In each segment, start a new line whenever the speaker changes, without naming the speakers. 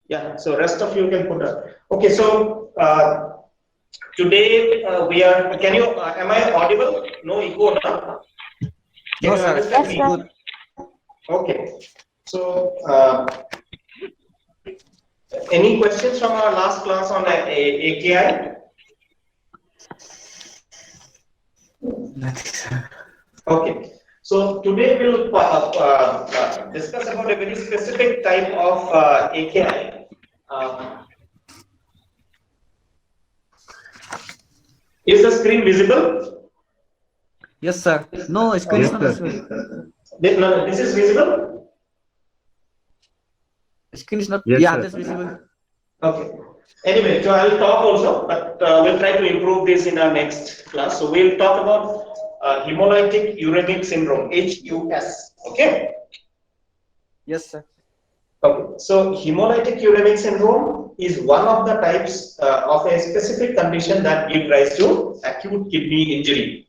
Yeah, so rest of you can put up. Okay, so today we are, can you, am I audible? No echo now? Can
No,
you
sir.
understand
It's
me?
good.
Okay, so any questions from our last class on AKI?
Nothing, sir.
Okay, so today we'll discuss about a very specific type of AKI. Is the screen visible?
Yes, sir. No, screen is
Yes,
not
sir.
visible.
No, this is visible?
Screen is not.
Yes,
Yeah,
sir.
that's visible.
Okay. Anyway, so I'll talk also, but we'll try to improve this in our next class. So we'll talk about hemolytic uremic syndrome, HUS. Okay.
Yes, sir.
Okay. So hemolytic uremic syndrome is one of the types of a specific condition that gives rise to acute kidney injury.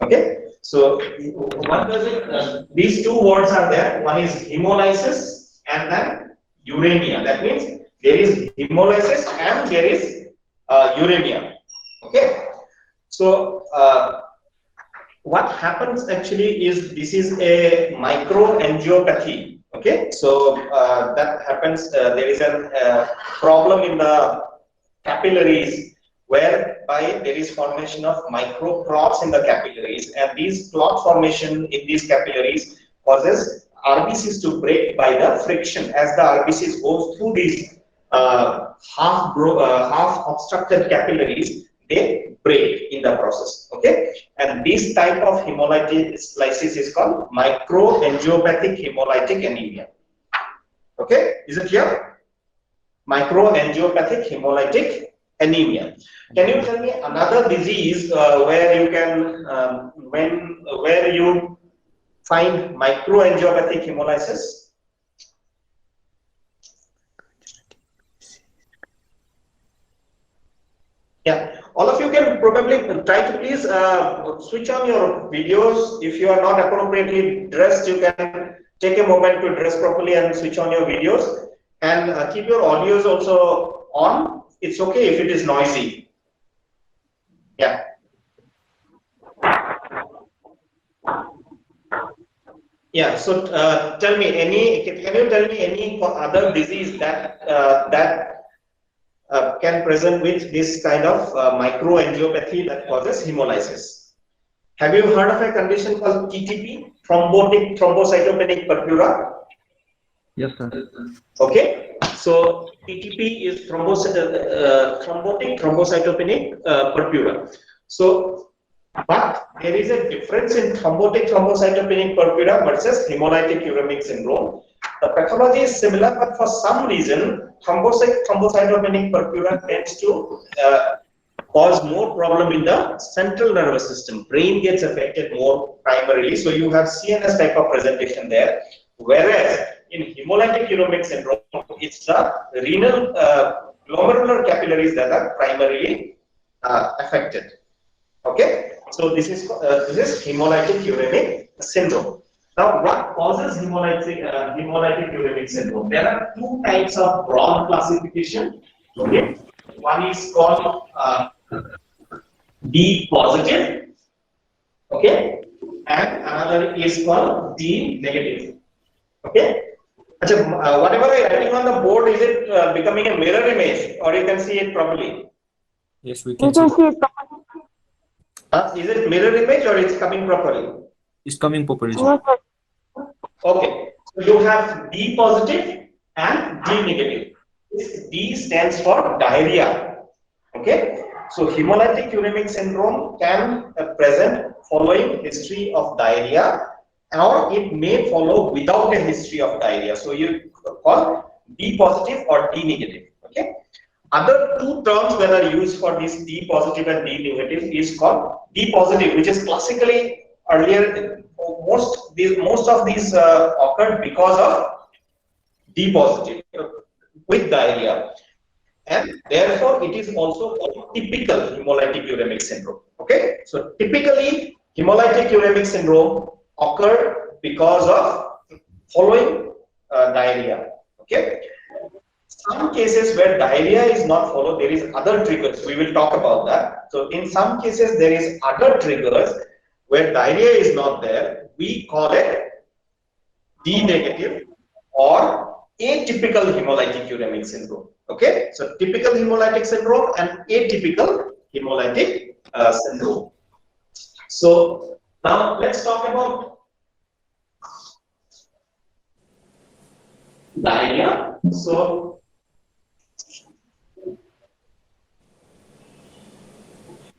Okay. So what does it? These two words are there. One is hemolysis and then uremia. That means there is hemolysis and there is uremia. Okay. So what happens actually is this is a microangiopathy. Okay. So that happens. There is a problem in the capillaries whereby there is formation of micro clots in the capillaries, and these clot formation in these capillaries causes RBCs to break by the friction. As the RBCs goes through these half obstructed capillaries, they break in the process. Okay, and this type of hemolysis is called microangiopathic hemolytic anemia. Okay, is it clear? Microangiopathic hemolytic anemia. Can you tell me another disease where you can where you find microangiopathic hemolysis? Yeah, all of you can probably try to please switch on your videos. If you are not appropriately dressed, you can take a moment to dress properly and switch on your videos, and keep your audios also on. It's okay if it is noisy. Yeah. Yeah. So tell me can you tell me any other disease that can present with this kind of microangiopathy that causes hemolysis? Have you heard of a condition called TTP, thrombocytopenic purpura?
Yes, sir.
Okay, so TTP is thrombotic thrombocytopenic purpura. So, but there is a difference in thrombotic thrombocytopenic purpura versus hemolytic uremic syndrome. The pathology is similar, but for some reason, thrombocytopenic purpura tends to cause more problem in the central nervous system. Brain gets affected more primarily. So you have CNS type of presentation there. Whereas in hemolytic uremic syndrome, it's the renal glomerular capillaries that are primarily affected. Okay, so this is hemolytic uremic syndrome. Now, what causes hemolytic uremic syndrome? There are two types of broad classification. Okay, one is called D positive. Okay, and another is called D negative. Okay. Whatever I writing on the board, is it becoming a mirror image, or you can see it properly?
Yes, we can see.
Is it mirror image or it's coming properly?
It's coming properly, sir.
Okay, so you have D positive and D negative. This D stands for diarrhea. Okay, so hemolytic uremic syndrome can present following history of diarrhea, or it may follow without a history of diarrhea. So you call D positive or D negative. Okay. Other two terms that are used for this D positive and D negative is called D positive, which is classically earlier most of these occurred because of D positive with diarrhea, and therefore it is also called typical hemolytic uremic syndrome. Okay, so typically hemolytic uremic syndrome occurred because of following diarrhea. Okay. Some cases where diarrhea is not followed, there is other triggers. We will talk about that. So in some cases, there is other triggers where diarrhea is not there. We call it D negative or atypical hemolytic uremic syndrome. Okay, so typical hemolytic syndrome and atypical hemolytic syndrome. So now let's talk about diarrhea. So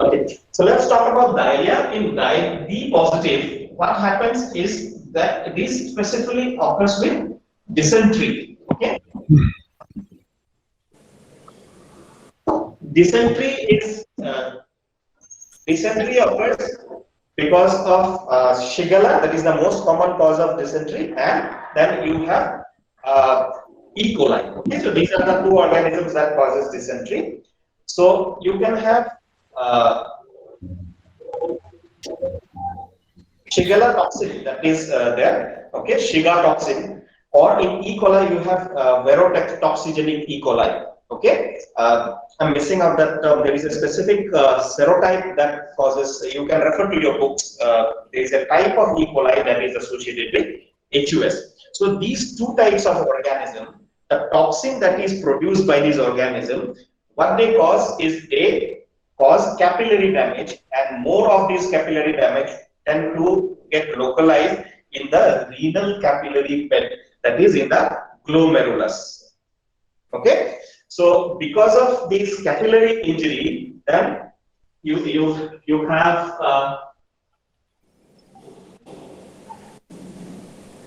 okay, so let's talk about diarrhea. In D positive, what happens is that this specifically occurs with dysentery. Okay, dysentery is dysentery occurs because of Shigella, that is the most common cause of dysentery, and then you have E. coli. Okay, so these are the two organisms that causes dysentery. So you can have Shigella toxin that is there, okay, Shiga toxin, or in E. coli you have verotoxigenic E. coli. Okay, I'm missing out that there is a specific serotype that causes. You can refer to your books. There is a type of E. coli that is associated with HUS. So these two types of organism, the toxin that is produced by these organisms, what they cause is they cause capillary damage, and more of these capillary damage tend to get localized in the renal capillary bed, that is in the glomerulus. Okay. So because of this capillary injury, then you have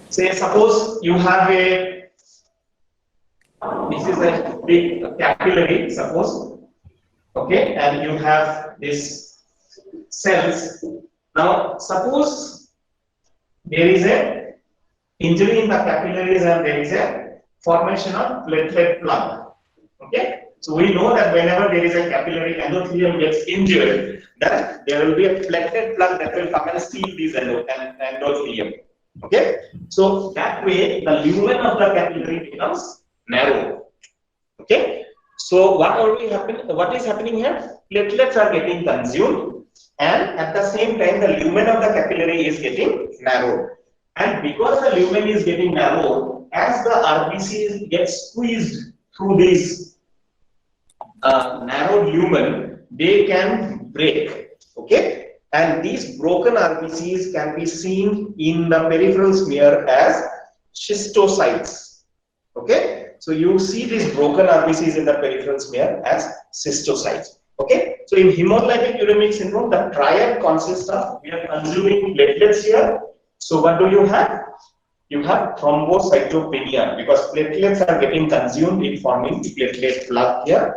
say suppose you have a this is a big capillary, suppose, okay, and you have this cells. Now suppose there is a injury in the capillaries and there is a formation of platelet plug. Okay, so we know that whenever there is a capillary endothelium gets injured, that there will be a platelet plug that will come and seal these endothelium. Okay, so that way the lumen of the capillary becomes narrow. Okay, so what is happening here? Platelets are getting consumed, and at the same time the lumen of the capillary is getting narrowed. And because the lumen is getting narrowed, as the RBCs get squeezed through these narrow lumen, they can break. Okay, and these broken RBCs can be seen in the peripheral smear as schistocytes. Okay, so you see these broken RBCs in the peripheral smear as schistocytes. Okay, so in hemolytic uremic syndrome, the triad consists of, we are consuming platelets here. So what do you have? You have thrombocytopenia because platelets are getting consumed in forming platelet plug here.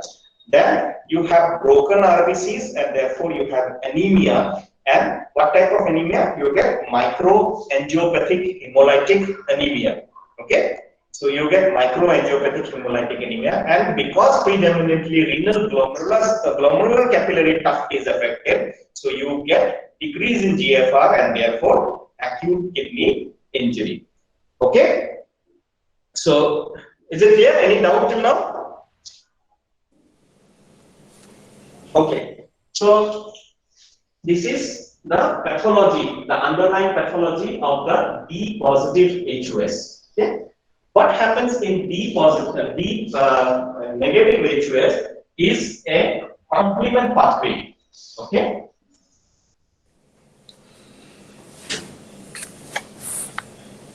Then you have broken RBCs and therefore you have anemia. And what type of anemia? You get microangiopathic hemolytic anemia. Okay, so you get microangiopathic hemolytic anemia, and because predominantly renal glomerulus, the glomerular capillary tuft is affected, so you get decrease in GFR and therefore acute kidney injury. Okay, so is it clear? Any doubt till now? Okay, so this is the pathology, the underlying pathology of the D positive HUS. Okay, what happens in D positive, negative HUS is a complement pathway. Okay.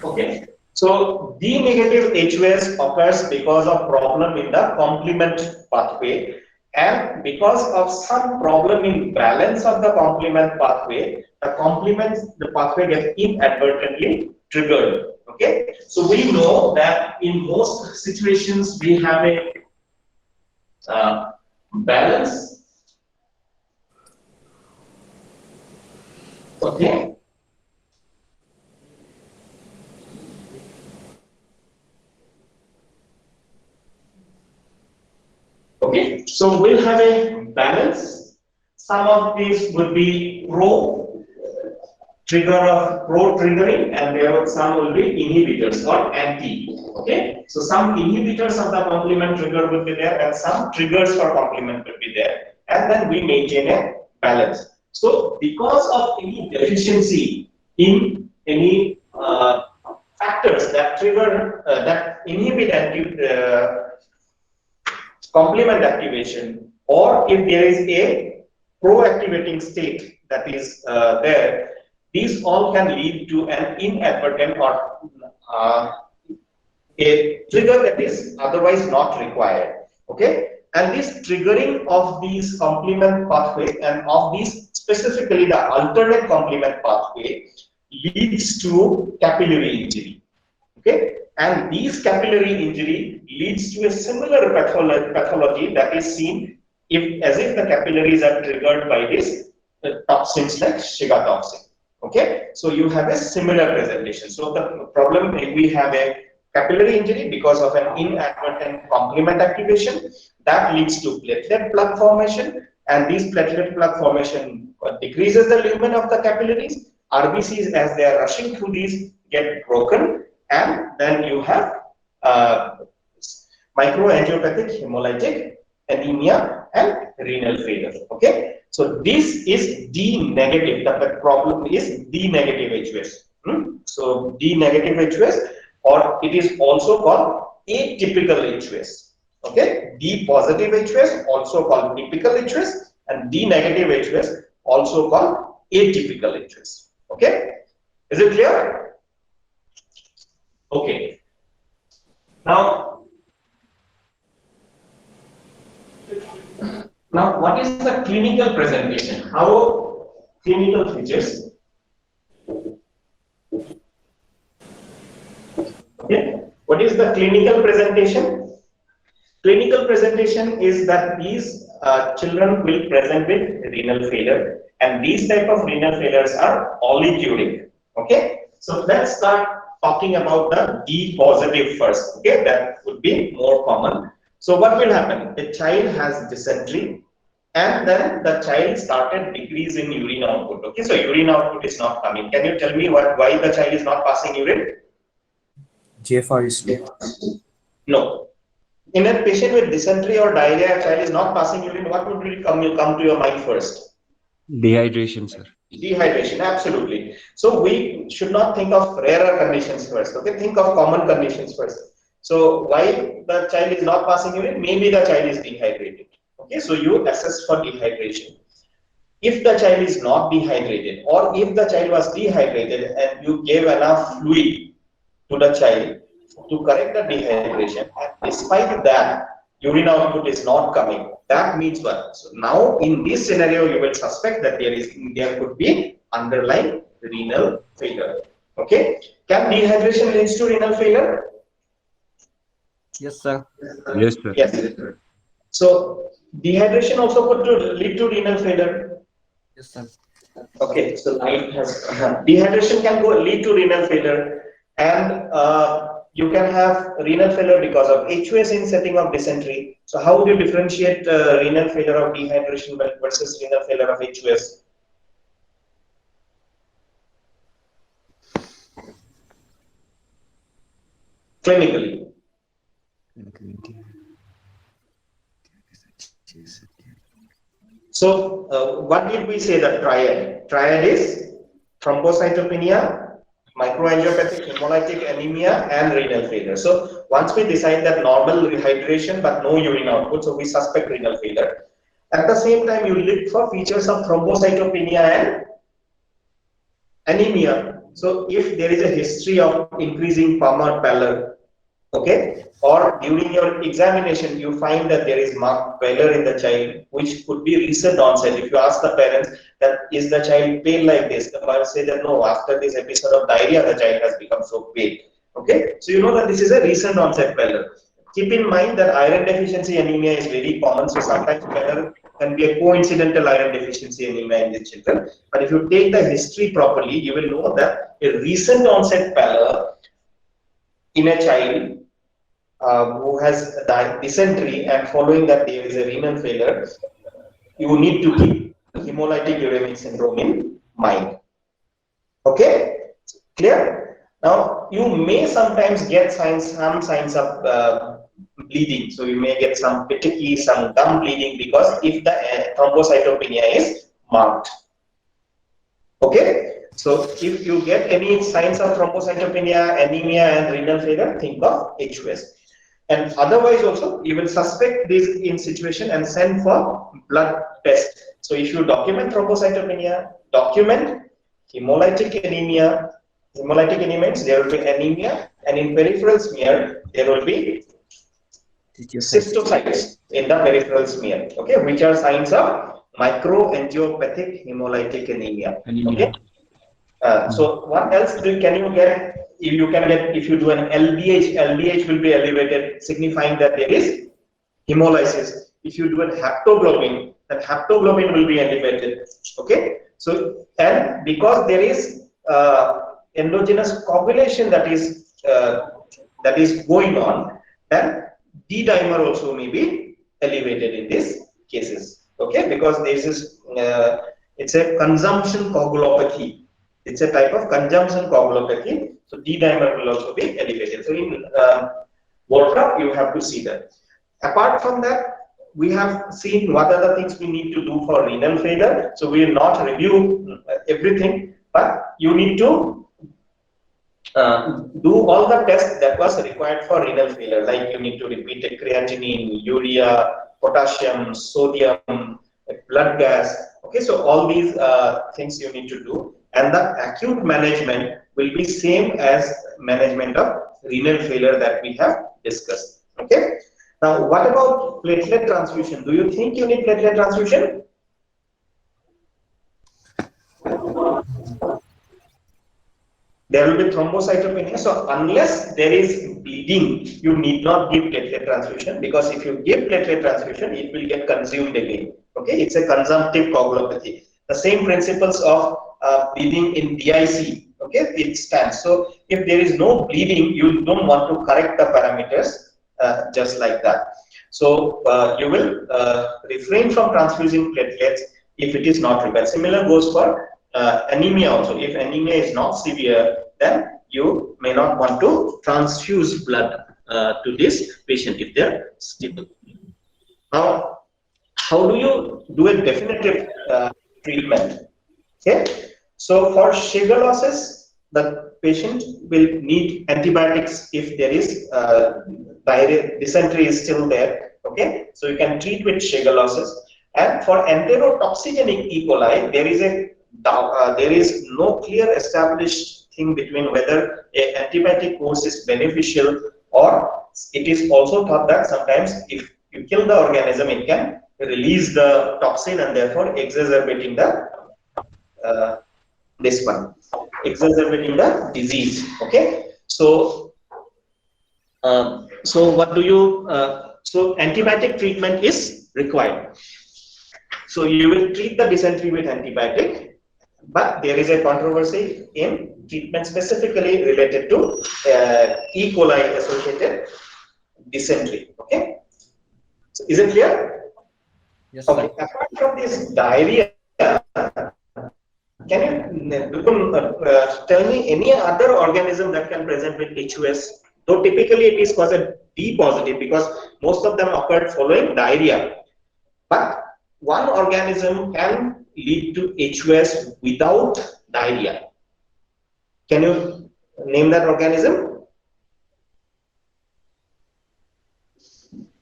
Okay, so D negative HUS occurs because of problem in the complement pathway, and because of some problem in balance of the complement pathway, the pathway gets inadvertently triggered. Okay, so we know that in most situations we have a balance. Okay. Okay, so we'll have a balance. Some of these would be pro trigger of pro-triggering, and there are some will be inhibitors or anti. Okay, so some inhibitors of the complement trigger will be there, and some triggers for complement will be there, and then we maintain a balance. So because of any deficiency in any factors that trigger that inhibit complement activation, or if there is a pro-activating state that is there, these all can lead to an inadvertent or a trigger that is otherwise not required. Okay, and this triggering of these complement pathway and of these specifically the alternate complement pathway leads to capillary injury. Okay, and these capillary injury leads to a similar pathology that is seen as if the capillaries are triggered by this toxins like Shiga toxin. Okay, so you have a similar presentation. So the problem, we have a capillary injury because of an inadvertent complement activation that leads to platelet plug formation, and these platelet plug formation decreases the lumen of the capillaries. RBCs, as they are rushing through these, get broken, and then you have microangiopathic hemolytic anemia and renal failure. Okay, so this is D negative. The problem is D negative HUS. So D negative HUS, or it is also called atypical HUS. Okay, D positive HUS, also called typical HUS, and D negative HUS, also called atypical HUS. Okay, is it clear? Okay. Now, what is the clinical presentation? How clinical features? Okay. What is the clinical presentation? Clinical presentation is that these children will present with renal failure, and these type of renal failures are oliguric. Okay. So let's start talking about the D positive first. Okay, that would be more common. So what will happen? The child has dysentery, and then the child started decrease in urine output. Okay, so urine output is not coming. Can you tell me why the child is not passing urine?
GFR is low.
No. In a patient with dysentery or diarrhea, a child is not passing urine, what would really come to your mind first?
Dehydration, sir.
Dehydration, absolutely. So we should not think of rarer conditions first. Okay, think of common conditions first. So why the child is not passing urine? Maybe the child is dehydrated. Okay, so you assess for dehydration. If the child is not dehydrated, or if the child was dehydrated and you gave enough fluid to the child to correct the dehydration, and despite that urine output is not coming, that means what? So now in this scenario you will suspect that there could be underlying renal failure. Okay, can dehydration lead to renal failure?
Yes, sir.
Yes, sir.
Yes. So dehydration also could lead to renal failure.
Yes, sir.
Okay, so light has dehydration can lead to renal failure, and you can have renal failure because of HUS in setting of dysentery. So how would you differentiate renal failure of dehydration versus renal failure of HUS? Clinically. So what did we say the triad? Triad is thrombocytopenia, microangiopathic hemolytic anemia, and renal failure. So once we decide that normal hydration but no urine output, so we suspect renal failure. At the same time, you look for features of thrombocytopenia and anemia. So if there is a history of increasing palmar pallor, okay, or during your examination you find that there is marked pallor in the child, which could be recent onset. If you ask the parents that is the child pale like this, the parents say that no, after this episode of diarrhea the child has become so pale. Okay, so you know that this is a recent onset pallor. Keep in mind that iron deficiency anemia is very common, so sometimes pallor can be a coincidental iron deficiency anemia in the children. But if you take the history properly, you will know that a recent onset pallor in a child who has dysentery and following that there is a renal failure, you need to keep hemolytic uremic syndrome in mind. Okay, clear? Now you may sometimes get some signs of bleeding. So you may get some petechiae, some gum bleeding, because if the thrombocytopenia is marked. Okay, so if you get any signs of thrombocytopenia, anemia, and renal failure, think of HUS. And otherwise also, you will suspect this in situation and send for blood test. So if you document thrombocytopenia, document hemolytic anemia. Hemolytic anemia means there will be anemia, and in peripheral smear there will be cystocytes in the peripheral smear. Okay, which are signs of microangiopathic hemolytic anemia. Okay. So what else can you get? You can get if you do an LDH. LDH will be elevated, signifying that there is hemolysis. If you do a haptoglobin, that haptoglobin will be elevated. Okay. So and because there is endogenous coagulation that is going on, then D-dimer also may be elevated in these cases. Okay, because this is it's a consumption coagulopathy. It's a type of consumption coagulopathy. So D-dimer will also be elevated. So in Volta, you have to see that. Apart from that, we have seen what are the things we need to do for renal failure. So we will not review everything, but you need to do all the tests that was required for renal failure. Like you need to repeat a creatinine, urea, potassium, sodium, blood gas. Okay, so all these things you need to do, and the acute management will be same as management of renal failure that we have discussed. Okay. Now, what about platelet transfusion? Do you think you need platelet transfusion? There will be thrombocytopenia. So unless there is bleeding, you need not give platelet transfusion, because if you give platelet transfusion, it will get consumed again. Okay, it's a consumptive coagulopathy. The same principles of bleeding in DIC. Okay, it stands. So if there is no bleeding, you don't want to correct the parameters just like that. So you will refrain from transfusing platelets if it is not required. Similar goes for anemia also. If anemia is not severe, then you may not want to transfuse blood to this patient if they're stable. Now, how do you do a definitive treatment? Okay, so for shigellosis, the patient will need antibiotics if there is diarrhea, dysentery is still there. Okay, so you can treat with shigellosis. And for enterotoxigenic E. coli, there is no clear established thing between whether a antibiotic course is beneficial, or it is also thought that sometimes if you kill the organism, it can release the toxin and therefore exacerbating the exacerbating the disease. Okay, so what do you so antibiotic treatment is required. So you will treat the dysentery with antibiotic, but there is a controversy in treatment specifically related to E. coli associated dysentery. Okay, so is it clear?
Yes,
okay.
Sir.
Apart from this diarrhea, can you tell me any other organism that can present with HUS? Though typically it is caused a B positive, because most of them occurred following diarrhea. But one organism can lead to HUS without diarrhea. Can you name that organism?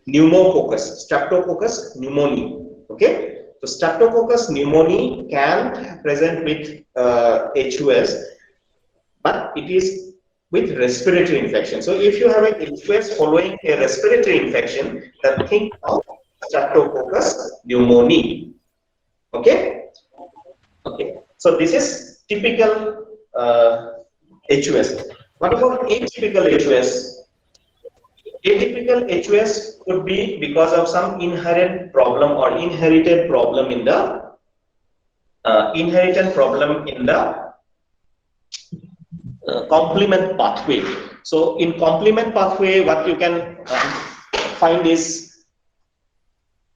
Pneumococcus, Streptococcus pneumoniae. Okay. So Streptococcus pneumoniae can present with HUS, but it is with respiratory infection. So if you have a HUS following a respiratory infection, then think of Streptococcus pneumoniae. Okay. Okay. So this is typical HUS. What about atypical HUS? Atypical HUS could be because of some inherent problem or inherited problem in the complement pathway. So in complement pathway, what you can find is,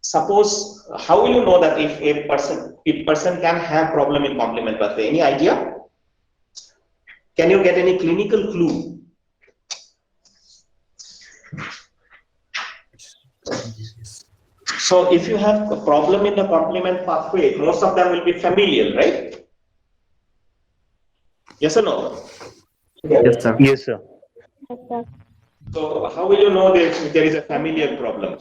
suppose, how will you know that if a person can have problem in complement pathway? Any idea? Can you get any clinical clue? So if you have a problem in the complement pathway, most of them will be familial, right? Yes or no?
Yes, sir.
Yes, sir.
So how will you know that there is a familial problem?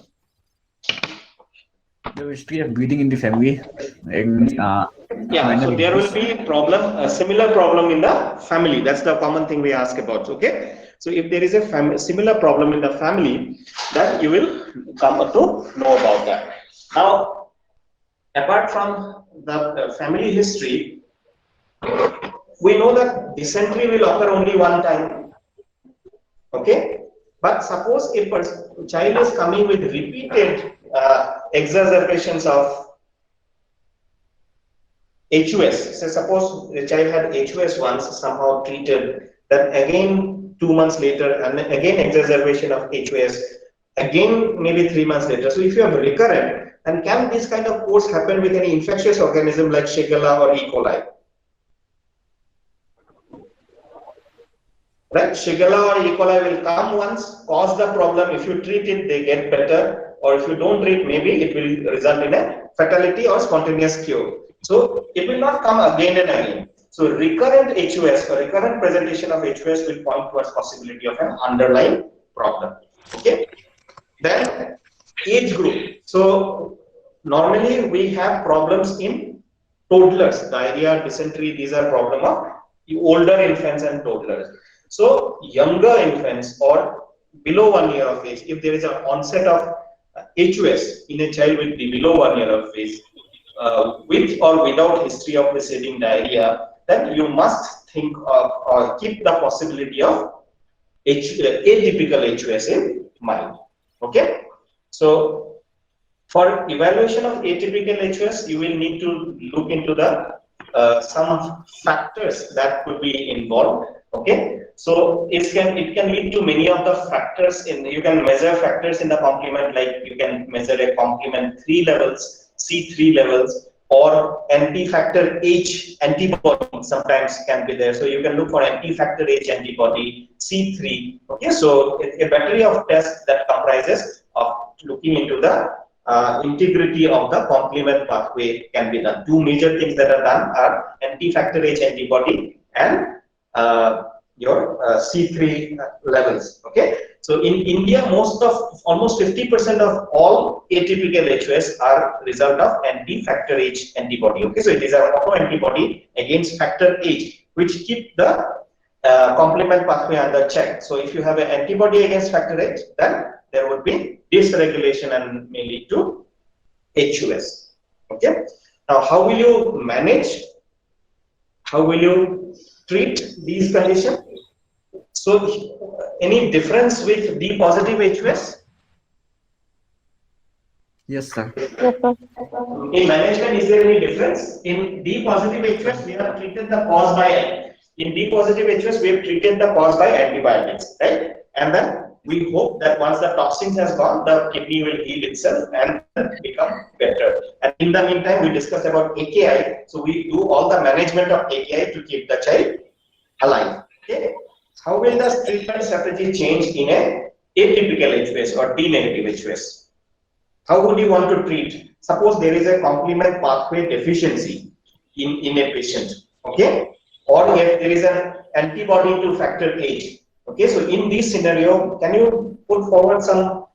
The history of bleeding in the family. And,
Yeah,
minor
so there will
injuries.
be problem, a similar problem in the family. That's the common thing we ask about. Okay. So if there is a similar problem in the family, then you will come to know about that. Now, apart from the family history, we know that dysentery will occur only one time. Okay. But suppose a child is coming with repeated exacerbations of HUS. So suppose the child had HUS once, somehow treated, then again 2 months later, and then again exacerbation of HUS, again maybe 3 months later. So if you have recurrent, then can this kind of course happen with any infectious organism like Shigella or E. coli? Right? Shigella or E. coli will come once, cause the problem. If you treat it, they get better. Or if you don't treat, maybe it will result in a fatality or spontaneous cure. So it will not come again and again. So recurrent HUS or recurrent presentation of HUS will point towards possibility of an underlying problem. Okay. Then age group. So normally we have problems in toddlers, diarrhea, dysentery. These are problem of older infants and toddlers. So younger infants or below 1 year of age, if there is an onset of HUS in a child with below 1 year of age, with or without history of receiving diarrhea, then you must think of or keep the possibility of atypical HUS in mind. Okay, so for evaluation of atypical HUS, you will need to look into the some factors that could be involved. Okay, so it can lead to many of the factors in. You can measure factors in the complement, like you can measure a complement 3 levels, C3 levels, or anti-factor H antibody sometimes can be there. So you can look for anti-factor H antibody, C3. Okay, so a battery of tests that comprises of looking into the integrity of the complement pathway can be done. Two major things that are done are anti-factor H antibody and your C3 levels. Okay, so in India, almost 50% of all atypical HUS are result of anti-factor H antibody. Okay, so it is an autoantibody against factor H, which keep the complement pathway under check. So if you have an antibody against factor H, then there would be dysregulation and may lead to HUS. Okay. Now, how will you manage? How will you treat these conditions? So, any difference with D positive HUS?
Yes, sir.
In management, is there any difference? In D positive HUS, we have treated the cause by. In D positive HUS, we have treated the cause by antibiotics, right? And then we hope that once the toxins has gone, the kidney will heal itself and become better. And in the meantime, we discussed about AKI. So we do all the management of AKI to keep the child alive. Okay. How will the treatment strategy change in a atypical HUS or D negative HUS? How would you want to treat? Suppose there is a complement pathway deficiency in a patient, okay? Or if there is an antibody to factor H. Okay, so in this scenario, can you put forward some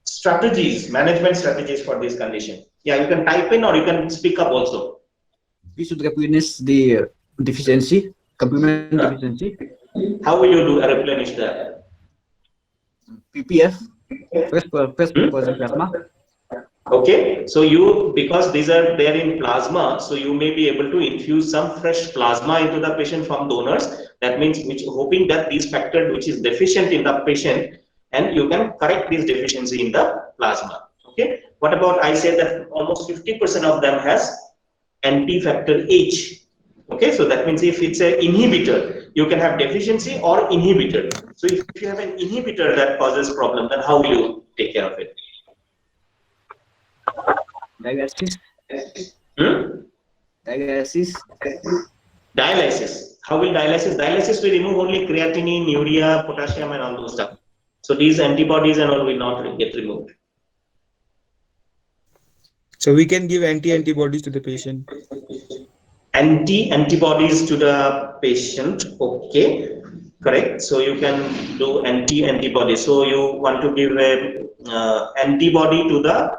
strategies, management strategies for this condition? Yeah, you can type in or you can speak up also.
We should replenish the deficiency, complement deficiency.
How will you do replenish that?
PPF, first person plasma.
Okay, so because these are there in plasma, so you may be able to infuse some fresh plasma into the patient from donors. That means hoping that these factors which is deficient in the patient, and you can correct this deficiency in the plasma. Okay, what about I say that almost 50% of them has anti-factor H. Okay, so that means if it's an inhibitor, you can have deficiency or inhibitor. So if you have an inhibitor that causes problem, then how will you take care of it?
Dialysis.
Hmm?
Dialysis.
Dialysis. How will dialysis? Dialysis will remove only creatinine, urea, potassium, and all those stuff. So these antibodies and all will not get removed.
So we can give antibodies to the patient.
Antibodies to the patient. Okay, correct. So you can do antibody. So you want to give a antibody to the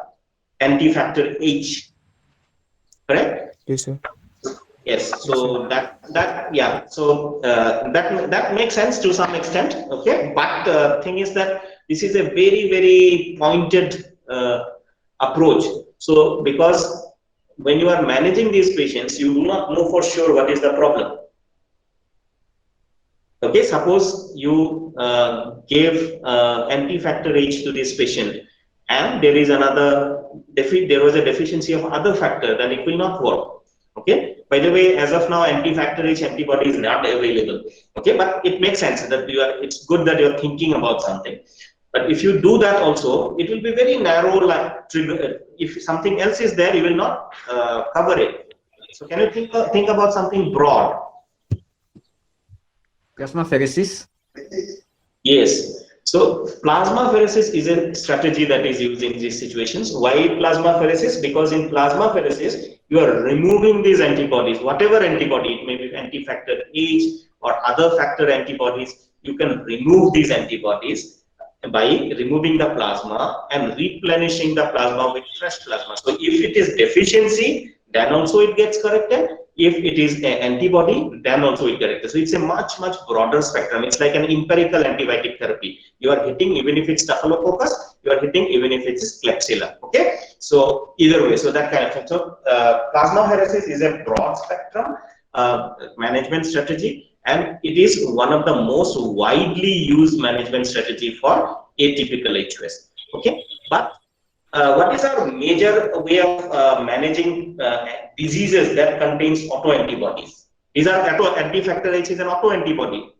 anti-factor H. Correct.
Yes, sir.
Yes, so yeah, so that makes sense to some extent, okay, but the thing is that this is a very pointed approach. So because when you are managing these patients, you do not know for sure what is the problem. Okay, suppose you gave anti-factor H to this patient and there is another there was a deficiency of other factor, then it will not work. Okay, by the way, as of now, anti-factor H antibody is not available. Okay, but it makes sense that it's good that you're thinking about something. But if you do that also, it will be very narrow, like trigger. If something else is there, you will not cover it. So can you think about something broad?
Plasmapheresis?
Yes. So plasmapheresis is a strategy that is used in these situations. Why plasmapheresis? Because in plasmapheresis, you are removing these antibodies, whatever antibody, it may be anti-factor H or other factor antibodies, you can remove these antibodies by removing the plasma and replenishing the plasma with fresh plasma. So if it is deficiency, then also it gets corrected. If it is an antibody, then also it corrected. So it's a much broader spectrum. It's like an empirical antibiotic therapy. You are hitting even if it's staphylococcus, you are hitting even if it's Klebsiella. Okay, so either way, so that kind of thing. So plasmapheresis is a broad spectrum management strategy, and it is one of the most widely used management strategy for atypical HUS. Okay, but what is our major way of managing diseases that contains autoantibodies? These are anti-factor H is an autoantibody.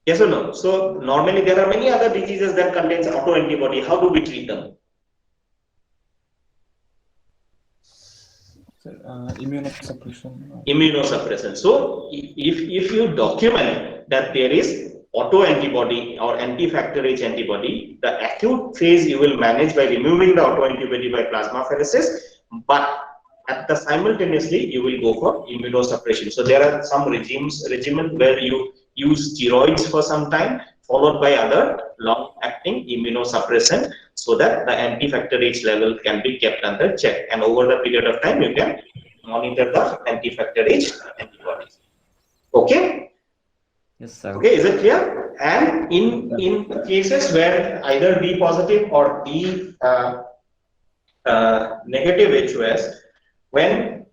Yes or no? So normally there are many other diseases that contains autoantibody. How do we treat them?
Immunosuppression.
Immunosuppression. So if you document that there is autoantibody or anti-factor H antibody, the acute phase you will manage by removing the autoantibody by plasmapheresis, but at the simultaneously you will go for immunosuppression. So there are some regimen where you use steroids for some time, followed by other long-acting immunosuppressant, so that the anti-factor H level can be kept under check, and over the period of time you can monitor the anti-factor H antibodies. Okay.
Yes, sir.
Okay, is it clear? And in cases where either B positive or B negative HUS, when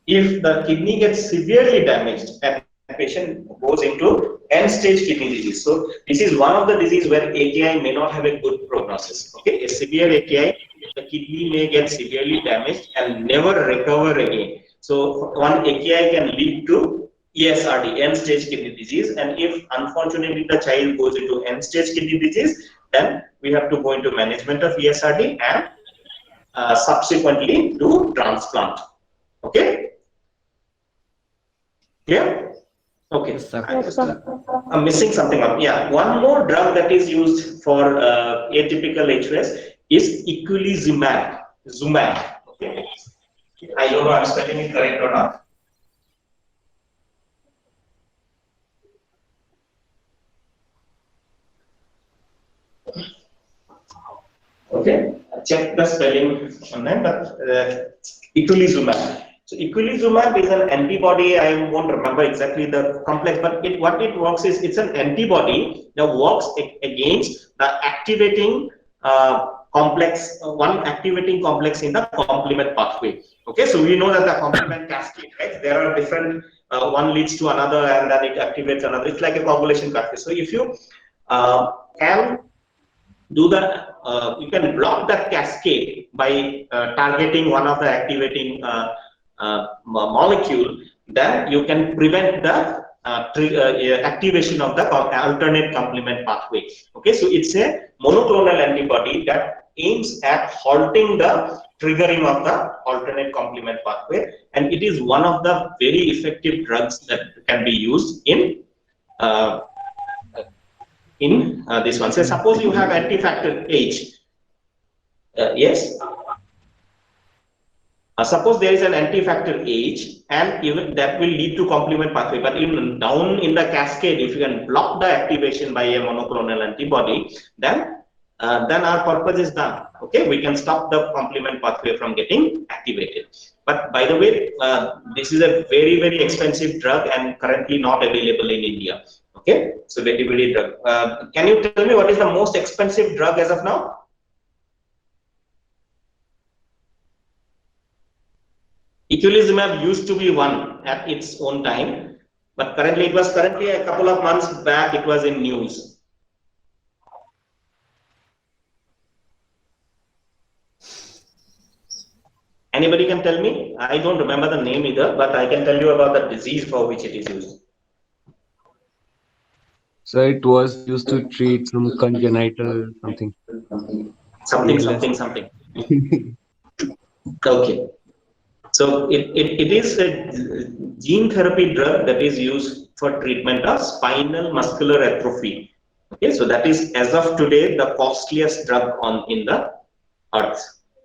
if the kidney gets severely damaged and the patient goes into end-stage kidney disease. So this is one of the disease where AKI may not have a good prognosis. Okay, a severe AKI, the kidney may get severely damaged and never recover again. So one AKI can lead to ESRD, end-stage kidney disease, and if unfortunately the child goes into end-stage kidney disease, then we have to go into management of ESRD and subsequently do transplant. Okay? Clear? Okay.
Yes, sir.
Yes, sir.
I'm missing something up. Yeah, one more drug that is used for atypical HUS is eculizumab. Okay. I don't know if I'm spelling it correct or not. Okay, check the spelling on that, but eculizumab. So eculizumab is an antibody. I won't remember exactly the complex, but what it works is it's an antibody that works against the activating complex, one activating complex in the complement pathway. Okay, so we know that the complement cascade, right? There are different, one leads to another and then it activates another. It's like a coagulation pathway. So if you can do that, you can block that cascade by targeting one of the activating molecule, then you can prevent the activation of the alternate complement pathway. Okay, so it's a monoclonal antibody that aims at halting the triggering of the alternate complement pathway, and it is one of the very effective drugs that can be used in this one. So suppose you have anti-factor H. Yes. Suppose there is an anti-factor H, and even that will lead to complement pathway. But even down in the cascade, if you can block the activation by a monoclonal antibody, then our purpose is done. Okay, we can stop the complement pathway from getting activated. But by the way, this is a very, very expensive drug and currently not available in India. Okay, so very drug. Can you tell me what is the most expensive drug as of now? Eculizumab used to be one at its own time, but currently a couple of months back it was in news. Anybody can tell me? I don't remember the name either, but I can tell you about the disease for which it is used.
So it was used to treat some congenital something.
Something. Okay. So it is a gene therapy drug that is used for treatment of spinal muscular atrophy. Okay, so that is as of today the costliest drug in the earth.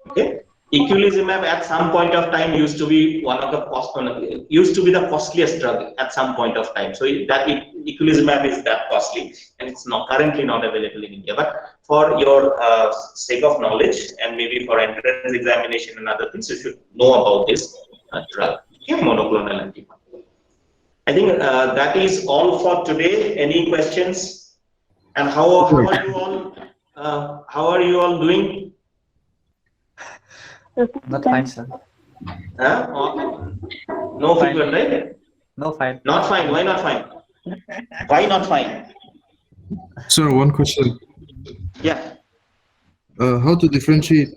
Okay, eculizumab at some point of time used to be the costliest drug at some point of time. So eculizumab is that costly, and it's currently not available in India. But for your sake of knowledge and maybe for entrance examination and other things, you should know about this drug, okay, monoclonal antibody. I think that is all for today. Any questions? And how are you all? How are you all doing?
Not fine, sir.
No fever, right?
No fine.
Not fine. Why not fine? Why not fine?
Sir, one question.
Yeah.
How to differentiate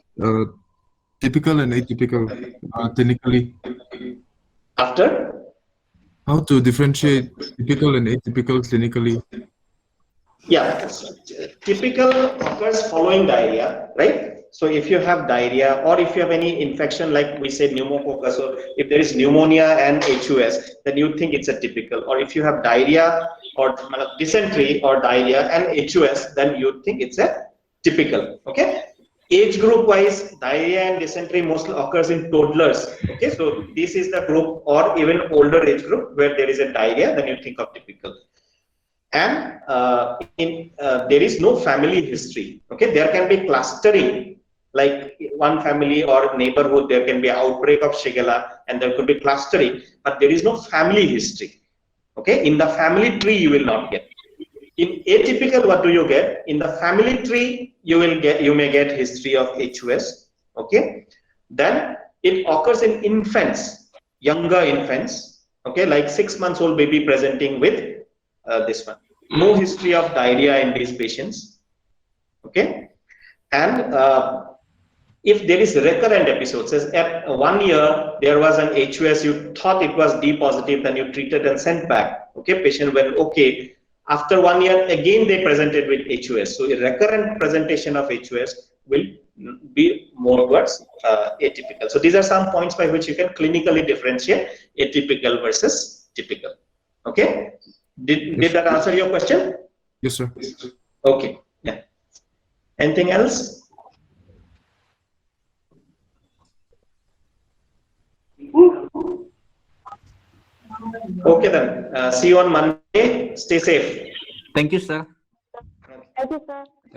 typical and atypical clinically?
After?
How to differentiate typical and atypical clinically?
Yeah. Typical occurs following diarrhea, right? So if you have diarrhea or if you have any infection, like we said pneumococcus, or if there is pneumonia and HUS, then you think it's a typical. Or if you have diarrhea or dysentery or diarrhea and HUS, then you think it's a typical. Okay. Age group wise, diarrhea and dysentery mostly occurs in toddlers. Okay, so this is the group, or even older age group where there is a diarrhea, then you think of typical. And there is no family history. Okay, there can be clustering, like one family or neighborhood, there can be an outbreak of Shigella and there could be clustering, but there is no family history. Okay, in the family tree you will not get. In atypical, what do you get? In the family tree, you may get history of HUS. Okay, then it occurs in infants, younger infants. Okay, like 6 months old baby presenting with this one. No history of diarrhea in these patients. Okay, and if there is recurrent episodes, as at 1 year there was an HUS, you thought it was D positive, then you treated and sent back. Okay, patient went okay. After 1 year, again they presented with HUS. So a recurrent presentation of HUS will be more towards atypical. So these are some points by which you can clinically differentiate atypical versus typical. Okay, did that answer your question?
Yes, sir.
Okay. Yeah. Anything else? Okay then. See you on Monday. Stay safe.
Thank you, sir.
Thank you, sir.